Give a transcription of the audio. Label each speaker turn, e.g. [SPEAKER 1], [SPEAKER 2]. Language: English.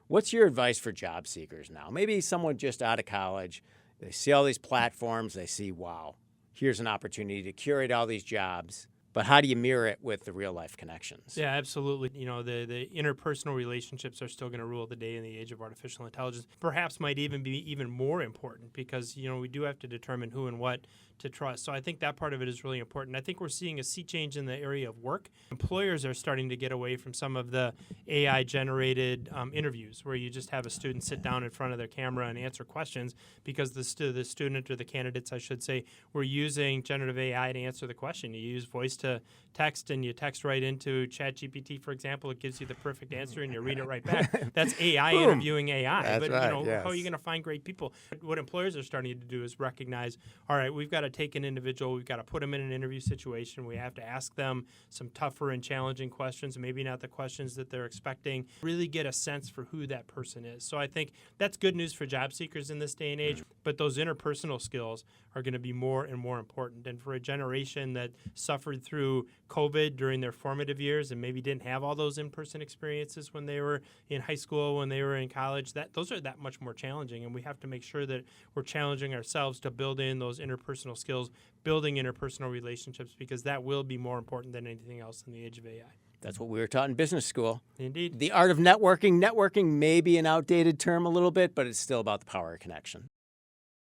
[SPEAKER 1] What's your advice for job seekers now? Maybe someone just out of college, they see all these platforms, they see, wow, here's an opportunity to curate all these jobs. But how do you mirror it with the real life connections?
[SPEAKER 2] Yeah, absolutely. The interpersonal relationships are still going to rule the day in the age of artificial intelligence. Perhaps might even be even more important because, we do have to determine who and what to trust. So I think that part of it is really important. I think we're seeing a sea change in the area of work. Employers are starting to get away from some of the AI-generated interviews where you just have a student sit down in front of their camera and answer questions because the student or the candidates, I should say, were using generative AI to answer the question. You use voice to text and you text right into ChatGPT, for example. It gives you the perfect answer and you read it right back. That's AI interviewing AI.
[SPEAKER 1] That's
[SPEAKER 2] but
[SPEAKER 1] right, yes.
[SPEAKER 2] How are you going to find great people? What employers are starting to do is recognize, all right, we've got to take an individual, we've got to put them in an interview situation. We have to ask them some tougher and challenging questions, maybe not the questions that they're expecting. Really get a sense for who that person is. So I think that's good news for job seekers in this day and age, but those interpersonal skills are going to be more and more important. And for a generation that suffered through COVID during their formative years and maybe didn't have all those in-person experiences when they were in high school, when they were in college, those are that much more challenging. And we have to make sure that we're challenging ourselves to build in those interpersonal skills, building interpersonal relationships, because that will be more important than anything else in the age of AI.
[SPEAKER 1] That's what we were taught in business school.
[SPEAKER 2] Indeed.
[SPEAKER 1] The art of networking. Networking may be an outdated term a little bit, but it's still about the power of connection.